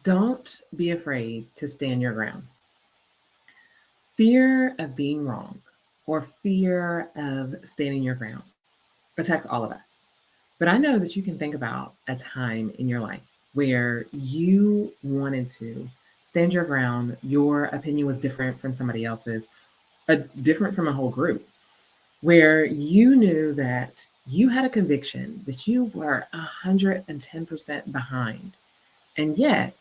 Don't be afraid to stand your ground. Fear of being wrong or fear of standing your ground attacks all of us. But I know that you can think about a time in your life where you wanted to stand your ground, your opinion was different from somebody else's, different from a whole group, where you knew that you had a conviction that you were 110% behind. And yet,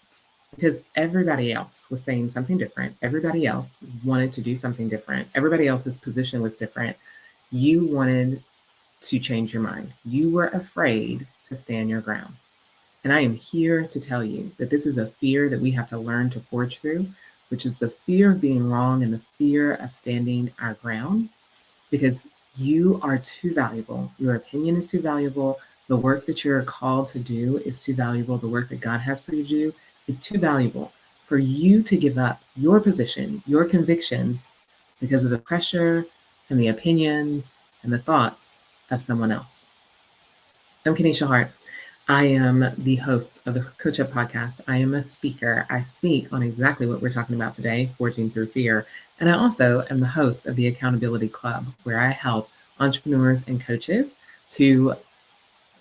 because everybody else was saying something different, everybody else wanted to do something different, everybody else's position was different, you wanted to change your mind. You were afraid to stand your ground. And I am here to tell you that this is a fear that we have to learn to forge through, which is the fear of being wrong and the fear of standing our ground, because you are too valuable. Your opinion is too valuable. The work that you're called to do is too valuable. The work that God has for you to do is too valuable for you to give up your position, your convictions, because of the pressure and the opinions and the thoughts of someone else. I'm Kenesha Hart. I am the host of the Coach Up podcast. I am a speaker. I speak on exactly what we're talking about today, forging through fear. And I also am the host of the Accountability Club, where I help entrepreneurs and coaches to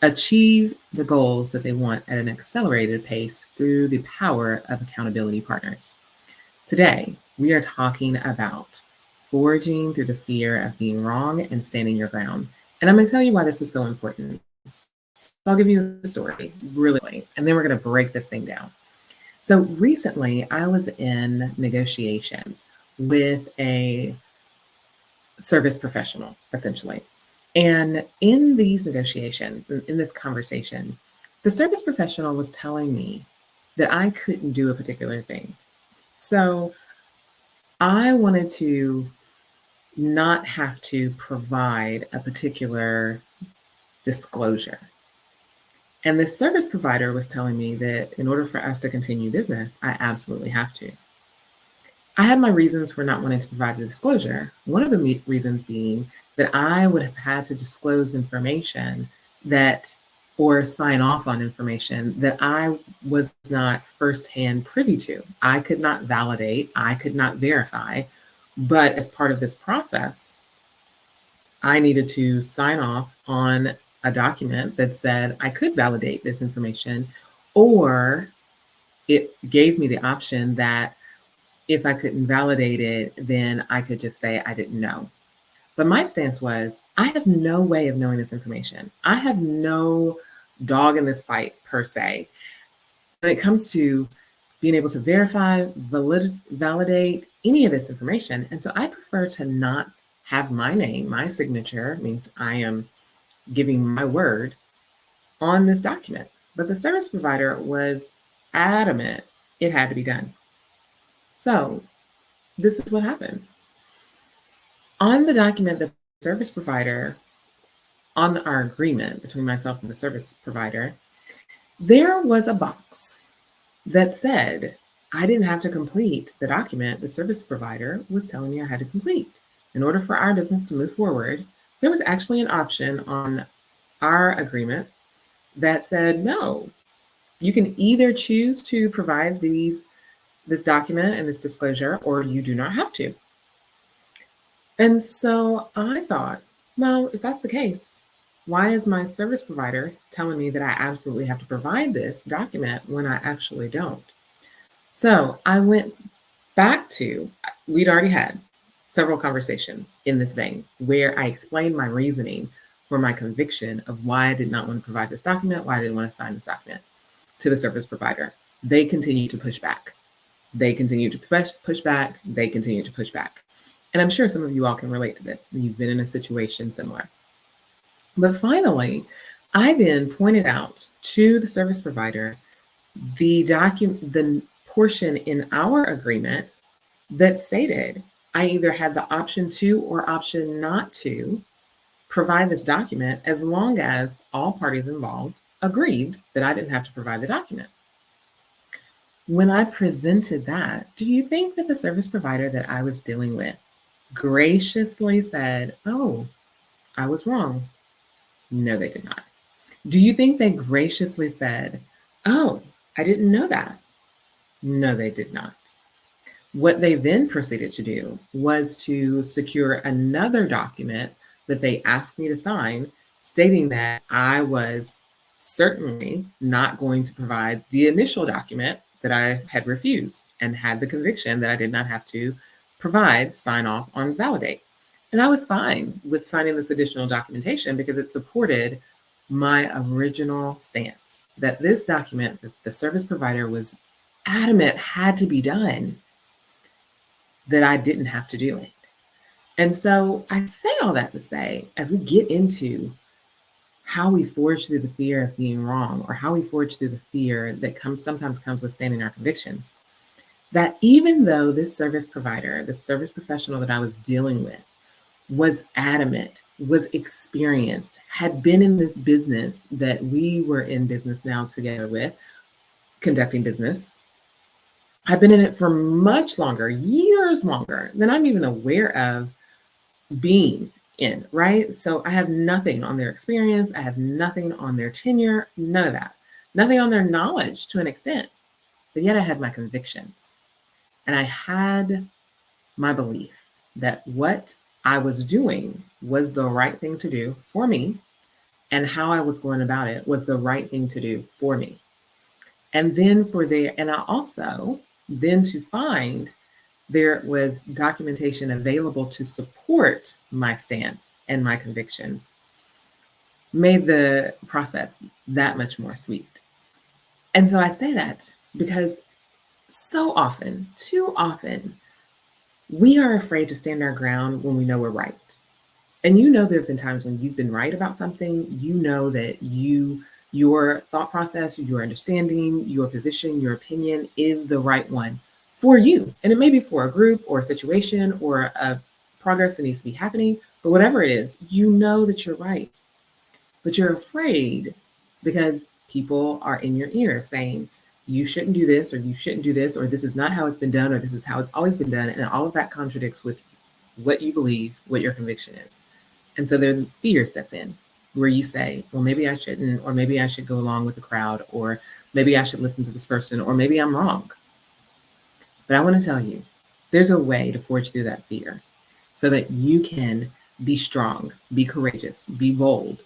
achieve the goals that they want at an accelerated pace through the power of accountability partners. Today, we are talking about forging through the fear of being wrong and standing your ground. And I'm going to tell you why this is so important. So I'll give you the story really quickly, and then we're going to break this thing down. So recently, I was in negotiations with a service professional, essentially. And in these negotiations, in this conversation, the service professional was telling me that I couldn't do a particular thing. So I wanted to not have to provide a particular disclosure. And the service provider was telling me that in order for us to continue business, I absolutely have to. I had my reasons for not wanting to provide the disclosure. One of the reasons being that I would have had to disclose information that, or sign off on information that I was not firsthand privy to. I could not validate, I could not verify, but as part of this process, I needed to sign off on a document that said I could validate this information, or it gave me the option that if I couldn't validate it, then I could just say I didn't know. But my stance was, I have no way of knowing this information. I have no dog in this fight, per se, when it comes to being able to verify, validate any of this information. And so I prefer to not have my name, my signature, means I am giving my word on this document. But the service provider was adamant it had to be done. So this is what happened. On the document, the service provider, on our agreement between myself and the service provider, there was a box that said I didn't have to complete the document the service provider was telling me I had to complete. In order for our business to move forward, there was actually an option on our agreement that said, no, you can either choose to provide this document and this disclosure, or you do not have to. And so I thought, well, if that's the case, why is my service provider telling me that I absolutely have to provide this document when I actually don't? So I went back to, we'd already had several conversations in this vein where I explained my reasoning for my conviction of why I did not want to provide this document, why I didn't want to sign this document to the service provider. They continued to push back. They continued to push back. They continued to push back. And I'm sure some of you all can relate to this. You've been in a situation similar. But finally, I then pointed out to the service provider the portion in our agreement that stated I either had the option to or option not to provide this document as long as all parties involved agreed that I didn't have to provide the document. When I presented that, do you think that the service provider that I was dealing with graciously said, oh, I was wrong? No, they did not. Do you think they graciously said, oh, I didn't know that? No, they did not. What they then proceeded to do was to secure another document that they asked me to sign, stating that I was certainly not going to provide the initial document that I had refused and had the conviction that I did not have to provide, sign off on, validate. And I was fine with signing this additional documentation because it supported my original stance that this document that the service provider was adamant had to be done, that I didn't have to do it. And so I say all that to say, as we get into how we forge through the fear of being wrong, or how we forge through the fear that sometimes comes with standing our convictions, that even though this service provider, the service professional that I was dealing with, was adamant, was experienced, had been in this business that we were in business now together with, conducting business, I've been in it for much longer, years longer than I'm even aware of being in, right? So I have nothing on their experience. I have nothing on their tenure, none of that. Nothing on their knowledge to an extent. But yet I had my convictions. And I had my belief that what I was doing was the right thing to do for me, and how I was going about it was the right thing to do for me. And then and I also then to find there was documentation available to support my stance and my convictions made the process that much more sweet. And so I say that because so often, too often, we are afraid to stand our ground when we know we're right. And there have been times when you've been right about something, that your thought process, your understanding, your position, your opinion is the right one for you. And it may be for a group or a situation or a progress that needs to be happening, but whatever it is, that you're right. But you're afraid because people are in your ear saying, you shouldn't do this, or you shouldn't do this, or this is not how it's been done, or this is how it's always been done. And all of that contradicts with what you believe, what your conviction is. And so then fear sets in where you say, well, maybe I shouldn't, or maybe I should go along with the crowd, or maybe I should listen to this person, or maybe I'm wrong. But I want to tell you, there's a way to forge through that fear so that you can be strong, be courageous, be bold,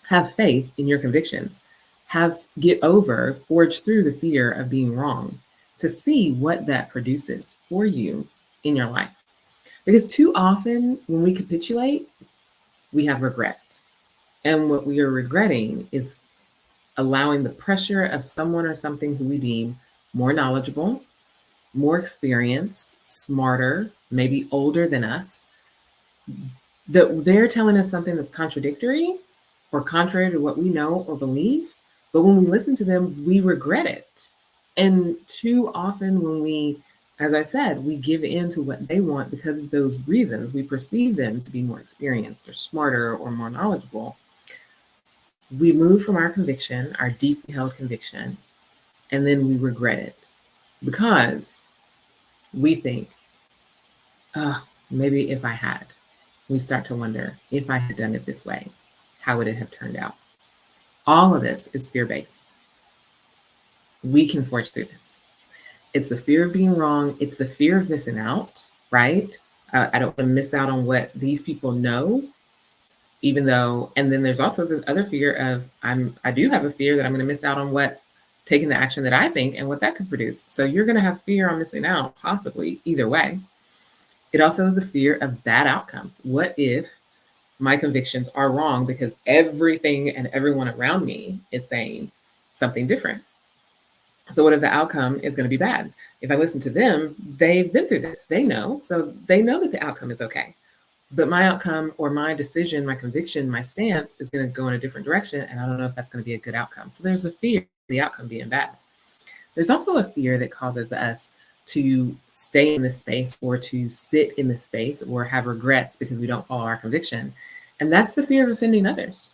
have faith in your convictions, forge through the fear of being wrong to see what that produces for you in your life. Because too often when we capitulate, we have regret. And what we are regretting is allowing the pressure of someone or something who we deem more knowledgeable, more experienced, smarter, maybe older than us, that they're telling us something that's contradictory or contrary to what we know or believe. But when we listen to them, we regret it. And too often when we, as I said, we give in to what they want because of those reasons, we perceive them to be more experienced or smarter or more knowledgeable. We move from our conviction, our deeply held conviction, and then we regret it because we think, oh, maybe if I had. We start to wonder, if I had done it this way, how would it have turned out? All of this is fear-based. We can forge through this. It's the fear of being wrong. It's the fear of missing out, right? I don't want to miss out on what these people know, even though, and then there's also the other fear of, I do have a fear that I'm going to miss out on taking the action that I think and what that could produce. So you're going to have fear on missing out, possibly either way. It also is a fear of bad outcomes. What if my convictions are wrong because everything and everyone around me is saying something different? So what if the outcome is going to be bad? If I listen to them, they've been through this. They know. So they know that the outcome is okay. But my outcome or my decision, my conviction, my stance is going to go in a different direction. And I don't know if that's going to be a good outcome. So there's a fear of the outcome being bad. There's also a fear that causes us to stay in this space or to sit in this space or have regrets because we don't follow our conviction. And that's the fear of offending others.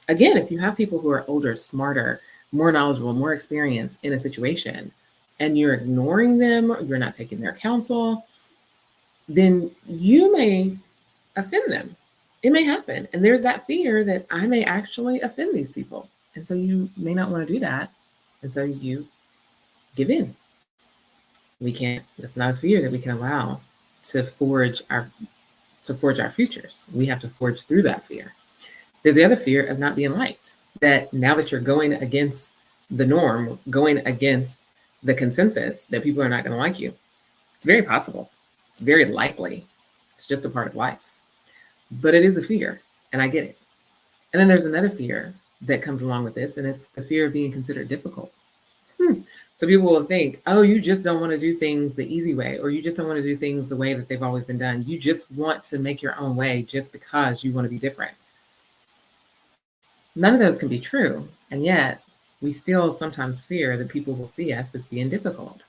Again, if you have people who are older, smarter, more knowledgeable, more experienced in a situation, and you're ignoring them, you're not taking their counsel, then you may offend them. It may happen. And there's that fear that I may actually offend these people. And so you may not want to do that. And so you give in. We can't, it's not a fear that we can allow to forge our futures. We have to forge through that fear. There's the other fear of not being liked. That now that you're going against the norm, going against the consensus, that people are not going to like you. It's very possible. It's very likely. It's just a part of life. But it is a fear, and I get it. And then there's another fear that comes along with this, and it's the fear of being considered difficult. So people will think, oh, you just don't want to do things the easy way, or you just don't want to do things the way that they've always been done. You just want to make your own way just because you want to be different. None of those can be true. And yet we still sometimes fear that people will see us as being difficult.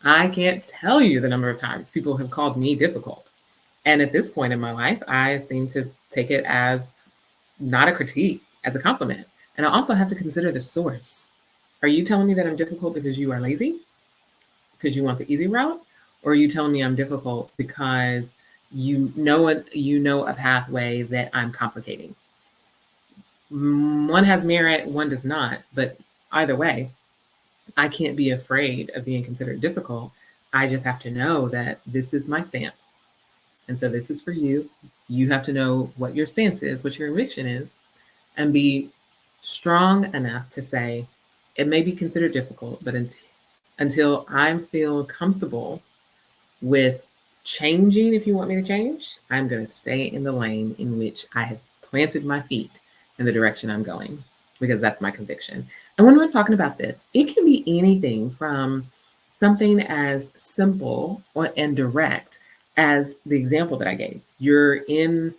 I can't tell you the number of times people have called me difficult. And at this point in my life, I seem to take it as not a critique, as a compliment. And I also have to consider the source. Are you telling me that I'm difficult because you are lazy? Because you want the easy route? Or are you telling me I'm difficult because you know a pathway that I'm complicating? One has merit, one does not. But either way, I can't be afraid of being considered difficult. I just have to know that this is my stance. And so this is for you. You have to know what your stance is, what your conviction is, and be strong enough to say, it may be considered difficult, but until I feel comfortable with changing, if you want me to change, I'm going to stay in the lane in which I have planted my feet in the direction I'm going, because that's my conviction. And when we're talking about this, it can be anything from something as simple and direct as the example that I gave. You're in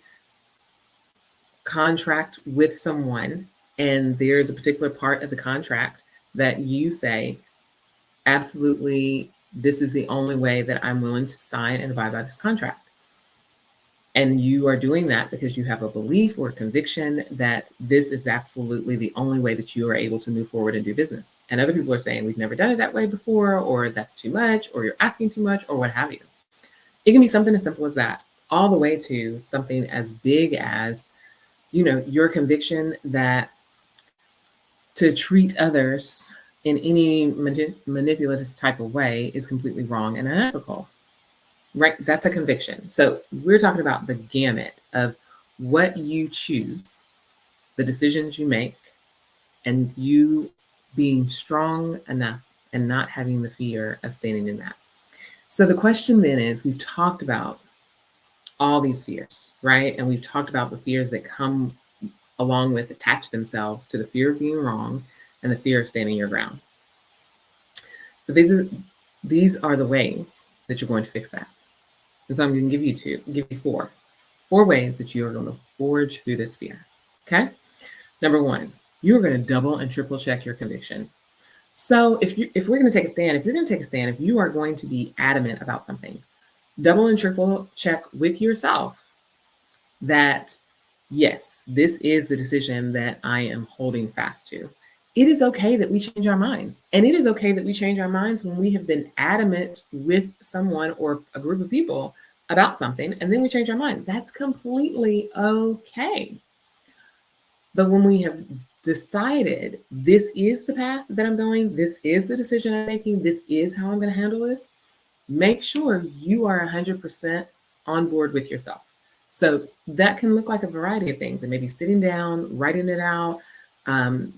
contract with someone, and there's a particular part of the contract that you say, absolutely, this is the only way that I'm willing to sign and abide by this contract. And you are doing that because you have a belief or a conviction that this is absolutely the only way that you are able to move forward and do business. And other people are saying, we've never done it that way before, or that's too much, or you're asking too much, or what have you. It can be something as simple as that, all the way to something as big as, your conviction that to treat others in any manipulative type of way is completely wrong and unethical, right? That's a conviction. So we're talking about the gamut of what you choose, the decisions you make, and you being strong enough and not having the fear of standing in that. So the question then is, we've talked about all these fears, right? And we've talked about the fears that come along with, attach themselves to the fear of being wrong and the fear of standing your ground. But these are the ways that you're going to fix that. And so I'm going to give you four ways that you are going to forge through this fear. Okay. Number one, you are going to double and triple check your conviction. So if we're going to take a stand, if you are going to be adamant about something, double and triple check with yourself that, yes, this is the decision that I am holding fast to. It is okay that we change our minds. And it is okay that we change our minds when we have been adamant with someone or a group of people about something, and then we change our mind. That's completely okay. But when we have decided this is the path that I'm going, this is the decision I'm making, this is how I'm going to handle this, make sure you are 100% on board with yourself. So that can look like a variety of things. It may be sitting down, writing it out,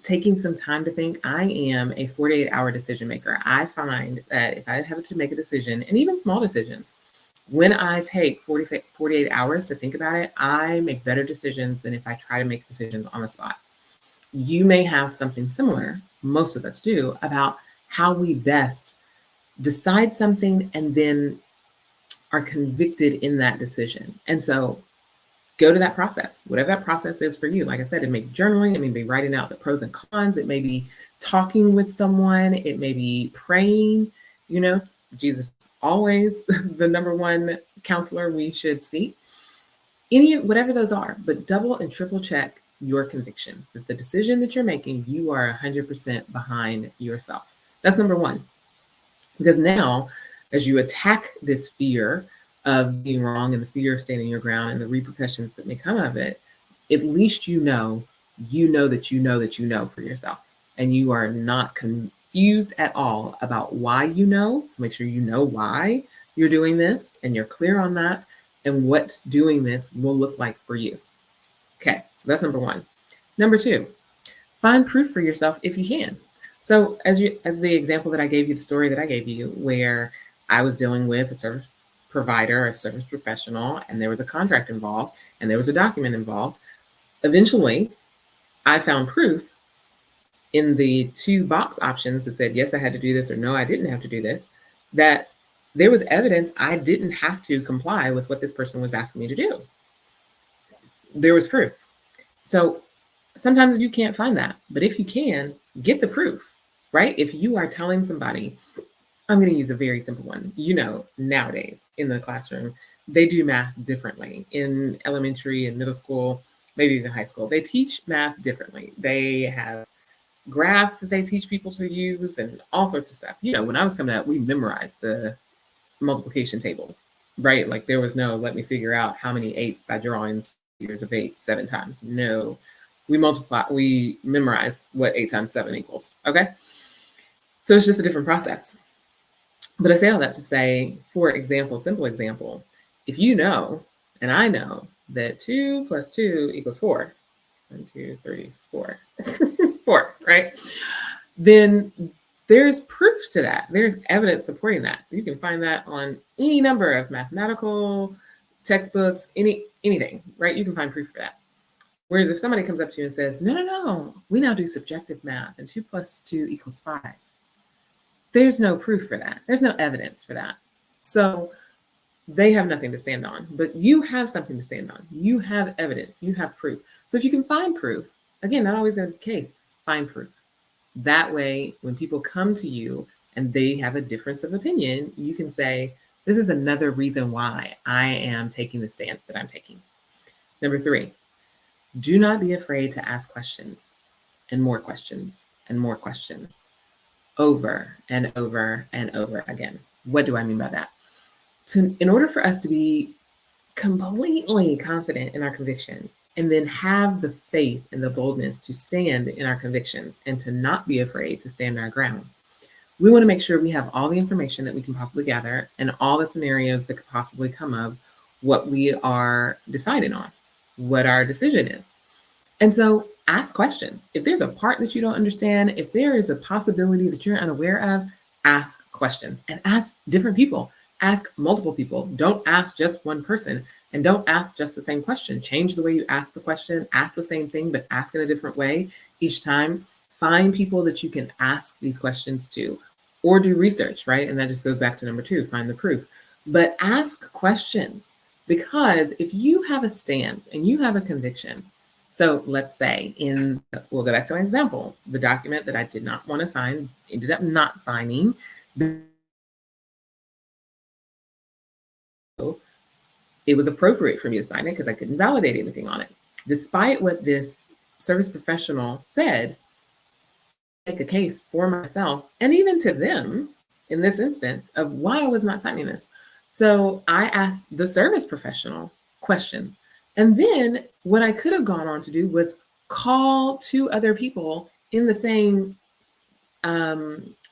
taking some time to think. I am a 48-hour decision maker. I find that if I have to make a decision, and even small decisions, when I take 48 hours to think about it, I make better decisions than if I try to make decisions on the spot. You may have something similar, most of us do, about how we best decide something and then are convicted in that decision. And so go to that process, whatever that process is for you. Like I said, it may be journaling, it may be writing out the pros and cons, it may be talking with someone, it may be praying. Jesus is always the number one counselor we should seek. Whatever those are, but double and triple check your conviction that the decision that you're making, you are 100% behind yourself. That's number one. Because now, as you attack this fear of being wrong and the fear of standing your ground and the repercussions that may come of it, at least you know for yourself, and you are not confused at all about why you know, so make sure you know why you're doing this and you're clear on that and what doing this will look like for you. Okay, so that's number one. Number two, find proof for yourself if you can. So as the example that I gave you, the story that I gave you, where I was dealing with a service provider, a service professional, and there was a contract involved and there was a document involved. Eventually, I found proof in the two box options that said, yes, I had to do this, or no, I didn't have to do this, that there was evidence I didn't have to comply with what this person was asking me to do. There was proof. So sometimes you can't find that, but if you can, get the proof, right? If you are telling somebody, I'm going to use a very simple one. You know, nowadays in the classroom, they do math differently. In elementary and middle school, maybe even high school, they teach math differently. They have graphs that they teach people to use and all sorts of stuff. You know, when I was coming up, we memorized the multiplication table, right? Like there was no, let me figure out how many eights by drawing series of eight 7 times. No, we memorize what 8 times 7 equals. Okay. So it's just a different process. But I say all that to say, for example, simple example, if you know, and I know that 2 plus 2 equals 4, 1, 2, 3, 4, 4, right? Then there's proof to that. There's evidence supporting that. You can find that on any number of mathematical textbooks, anything, right? You can find proof for that. Whereas if somebody comes up to you and says, no, we now do subjective math and 2 plus 2 equals 5. There's no proof for that. There's no evidence for that. So they have nothing to stand on, but you have something to stand on. You have evidence, you have proof. So if you can find proof, again, not always going to be the case, find proof. That way, when people come to you and they have a difference of opinion, you can say, this is another reason why I am taking the stance that I'm taking. Number 3, do not be afraid to ask questions and more questions and more questions over and over and over again. What do I mean by that? In order for us to be completely confident in our conviction and then have the faith and the boldness to stand in our convictions and to not be afraid to stand our ground, we want to make sure we have all the information that we can possibly gather and all the scenarios that could possibly come of what we are deciding on, what our decision is. And so ask questions. If there's a part that you don't understand, if there is a possibility that you're unaware of, ask questions and ask different people. Ask multiple people. Don't ask just one person and don't ask just the same question. Change the way you ask the question, ask the same thing, but ask in a different way each time. Find people that you can ask these questions to or do research, right? And that just goes back to number 2, find the proof. But ask questions, because if you have a stance and you have a conviction, so let's say we'll go back to my example, the document that I did not want to sign, ended up not signing. It was appropriate for me to sign it because I couldn't validate anything on it. Despite what this service professional said, make a case for myself and even to them in this instance of why I was not signing this. So I asked the service professional questions. And then what I could have gone on to do was call 2 other people in the same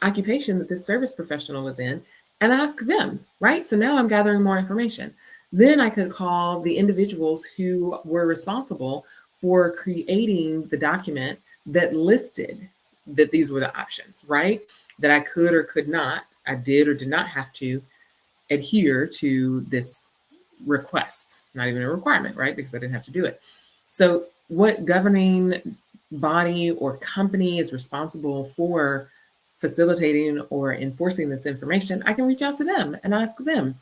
occupation that this service professional was in and ask them, right? So now I'm gathering more information. Then I could call the individuals who were responsible for creating the document that listed that these were the options, right? That I could or could not, I did or did not have to adhere to this request, not even a requirement, right? Because I didn't have to do it. So what governing body or company is responsible for facilitating or enforcing this information, I can reach out to them and ask them.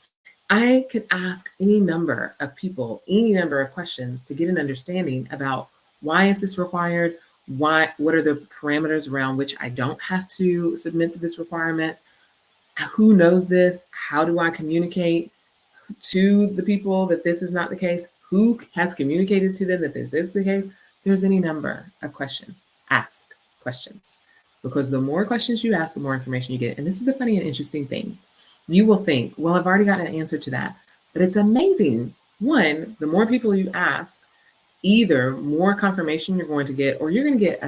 I could ask any number of people, any number of questions to get an understanding about why is this required? What are the parameters around which I don't have to submit to this requirement? Who knows this? How do I communicate to the people that this is not the case? Who has communicated to them that this is the case? There's any number of questions. Ask questions. Because the more questions you ask, the more information you get. And this is the funny and interesting thing. You will think, well, I've already got an answer to that. But it's amazing. One, the more people you ask, either more confirmation you're going to get, or you're going to get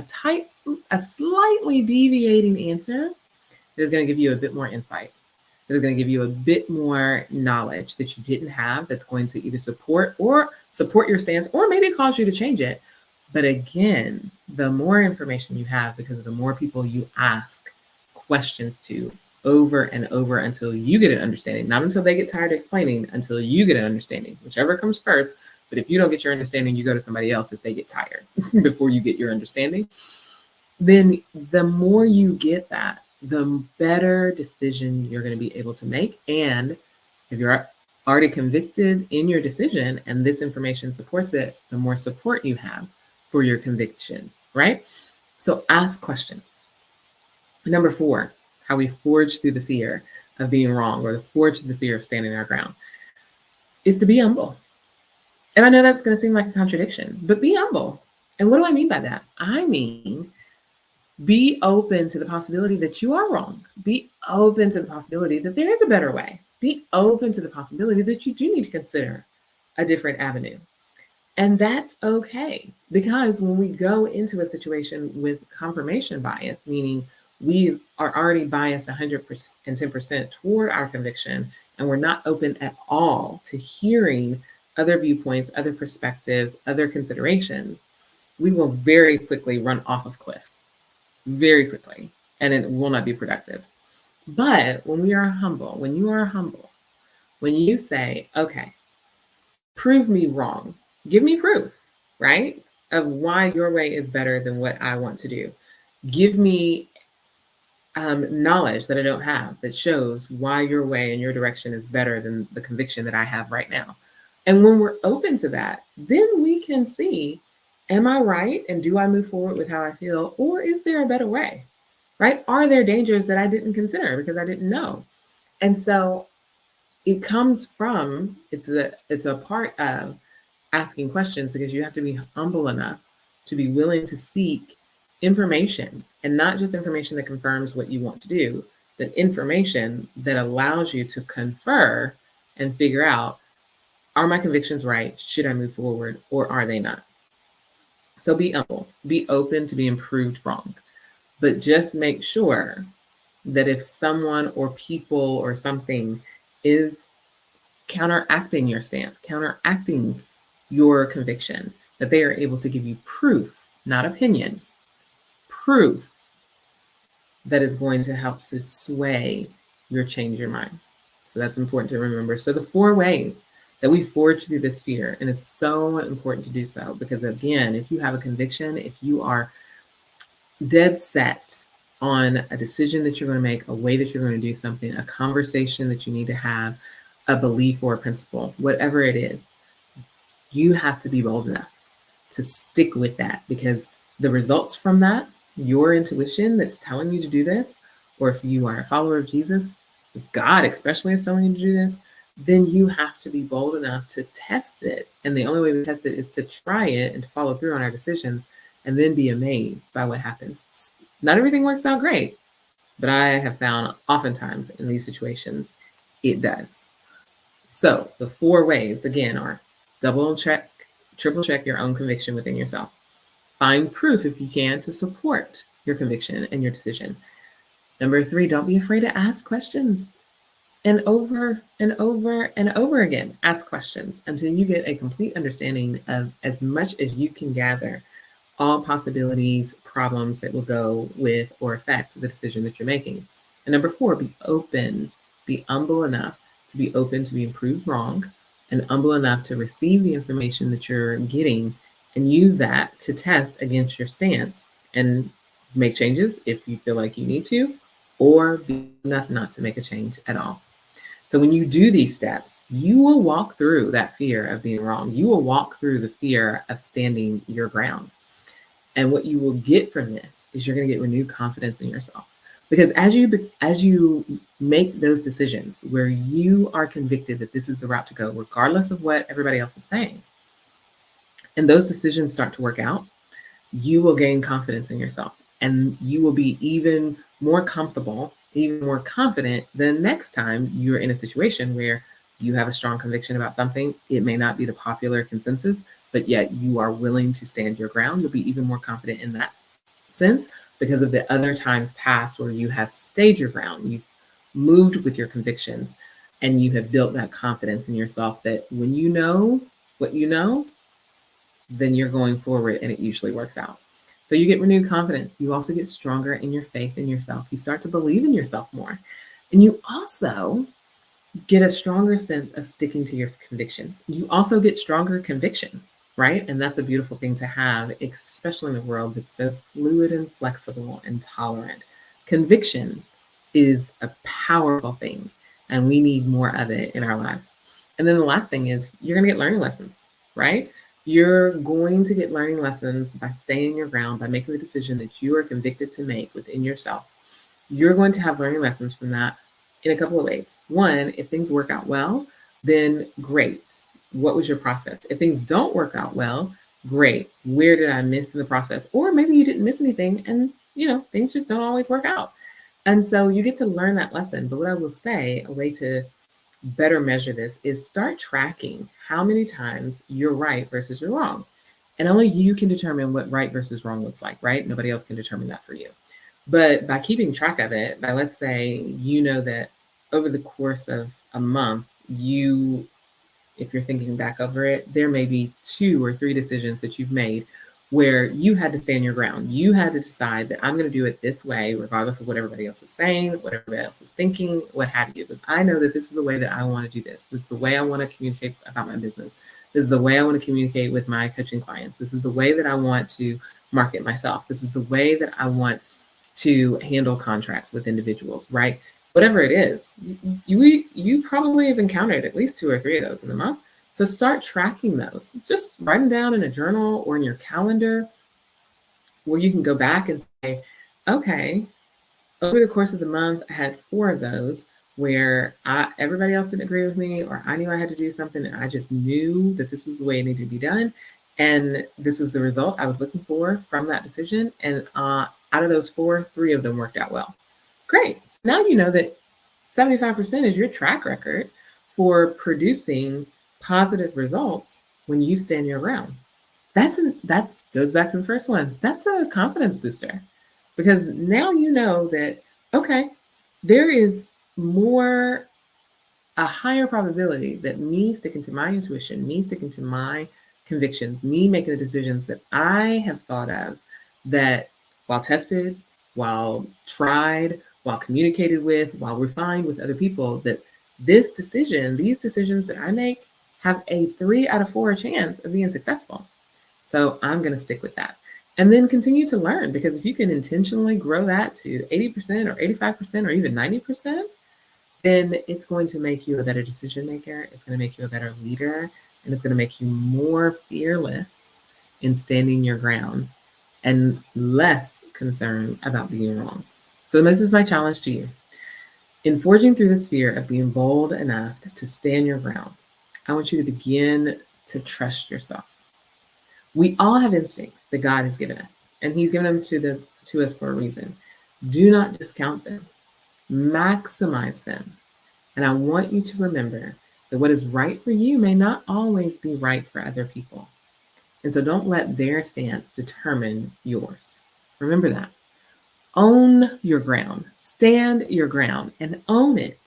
a slightly deviating answer It is going to give you a bit more insight. It is going to give you a bit more knowledge that you didn't have, that's going to either support your stance, or maybe cause you to change it. But again, the more information you have, because the more people you ask questions to over and over until you get an understanding, not until they get tired of explaining, until you get an understanding, whichever comes first. But if you don't get your understanding, you go to somebody else if they get tired before you get your understanding. Then the more you get that, the better decision you're going to be able to make. And if you're already convicted in your decision and this information supports it, the more support you have for your conviction, right? So ask questions. Number 4, how we forge through the fear of being wrong, or forge through the fear of standing our ground, is to be humble. And I know that's going to seem like a contradiction, but be humble. And what do I mean by that? I mean, be open to the possibility that you are wrong. Be open to the possibility that there is a better way. Be open to the possibility that you do need to consider a different avenue. And that's okay, because when we go into a situation with confirmation bias, meaning we are already biased 110% toward our conviction, and we're not open at all to hearing other viewpoints, other perspectives, other considerations, we will very quickly run off of cliffs, very quickly, and it will not be productive. But when we are humble, when you are humble, when you say, okay, prove me wrong, give me proof, right, of why your way is better than what I want to do. Give me knowledge that I don't have that shows why your way and your direction is better than the conviction that I have right now. And when we're open to that, then we can see, am I right? And do I move forward with how I feel? Or is there a better way, right? Are there dangers that I didn't consider because I didn't know? And so it comes from, it's a part of asking questions, because you have to be humble enough to be willing to seek information, and not just information that confirms what you want to do, but information that allows you to confer and figure out, are my convictions right? Should I move forward, or are they not? So be humble, be open to being proved wrong, but just make sure that if someone or people or something is counteracting your stance, counteracting your conviction, that they are able to give you proof, not opinion, proof that is going to help to sway your change your mind. So that's important to remember. So the 4 ways that we forge through this fear, and it's so important to do so, because again, if you have a conviction, if you are dead set on a decision that you're going to make, a way that you're going to do something, a conversation that you need to have, a belief or a principle, whatever it is, you have to be bold enough to stick with that, because the results from that, your intuition that's telling you to do this, or if you are a follower of Jesus, if God especially is telling you to do this, then you have to be bold enough to test it. And the only way to test it is to try it and to follow through on our decisions, and then be amazed by what happens. Not everything works out great, but I have found oftentimes in these situations, it does. So the 4 ways, again, are double check, triple check your own conviction within yourself. Find proof, if you can, to support your conviction and your decision. Number 3, don't be afraid to ask questions. And over and over and over again, ask questions until you get a complete understanding of as much as you can gather, all possibilities, problems that will go with or affect the decision that you're making. And number 4, be open, be humble enough to be open to being proved wrong, and humble enough to receive the information that you're getting and use that to test against your stance and make changes if you feel like you need to, or be enough not to make a change at all. So when you do these steps, you will walk through that fear of being wrong. You will walk through the fear of standing your ground. And what you will get from this is you're going to get renewed confidence in yourself. Because as you make those decisions where you are convicted that this is the route to go, regardless of what everybody else is saying, and those decisions start to work out, you will gain confidence in yourself, and you will be even more comfortable, even more confident the next time you're in a situation where you have a strong conviction about something. It may not be the popular consensus, but yet you are willing to stand your ground. You'll be even more confident in that sense, because of the other times past where you have stayed your ground, you've moved with your convictions, and you have built that confidence in yourself that when you know what you know, then you're going forward and it usually works out. So you get renewed confidence. You also get stronger in your faith in yourself. You start to believe in yourself more. And you also get a stronger sense of sticking to your convictions. You also get stronger convictions, right? And that's a beautiful thing to have, especially in a world that's so fluid and flexible and tolerant. Conviction is a powerful thing, and we need more of it in our lives. And then the last thing is you're going to get learning lessons, right? You're going to get learning lessons by staying your ground, by making the decision that you are convicted to make within yourself. You're going to have learning lessons from that in a couple of ways. One, if things work out well, then great. What was your process? If things don't work out well, great. Where did I miss in the process? Or maybe you didn't miss anything and things just don't always work out. And so you get to learn that lesson. But what I will say, a way to better measure this is start tracking how many times you're right versus you're wrong. And only you can determine what right versus wrong looks like, right? Nobody else can determine that for you. But by keeping track of it, by let's say that over the course of a month, if you're thinking back over it, there may be 2 or 3 decisions that you've made where you had to stand your ground. You had to decide that I'm going to do it this way, regardless of what everybody else is saying, what everybody else is thinking, what have you. But I know that this is the way that I want to do this. This is the way I want to communicate about my business. This is the way I want to communicate with my coaching clients. This is the way that I want to market myself. This is the way that I want to handle contracts with individuals, right? Whatever it is, you probably have encountered at least 2 or 3 of those in the month. So start tracking those. Just write them down in a journal or in your calendar where you can go back and say, okay, over the course of the month, I had 4 of those where everybody else didn't agree with me, or I knew I had to do something and I just knew that this was the way it needed to be done. And this was the result I was looking for from that decision. And out of those 4, 3 of them worked out well. Great. So now you know that 75% is your track record for producing positive results when you stand your ground. That's goes back to the first one. That's a confidence booster because now you know that, okay, there is a higher probability that me sticking to my intuition, me sticking to my convictions, me making the decisions that I have thought of that while tested, while tried, while communicated with, while refined with other people, that these decisions that I make have a 3 out of 4 chance of being successful. So I'm going to stick with that. And then continue to learn, because if you can intentionally grow that to 80% or 85% or even 90%, then it's going to make you a better decision maker. It's going to make you a better leader, and it's going to make you more fearless in standing your ground and less concerned about being wrong. So this is my challenge to you. In forging through this fear of being bold enough to stand your ground, I want you to begin to trust yourself. We all have instincts that God has given us, and He's given them to us for a reason. Do not discount them. Maximize them. And I want you to remember that what is right for you may not always be right for other people. And so don't let their stance determine yours. Remember that. Own your ground. Stand your ground and own it.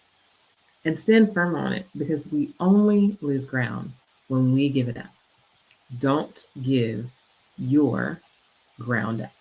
And stand firm on it, because we only lose ground when we give it up. Don't give your ground up.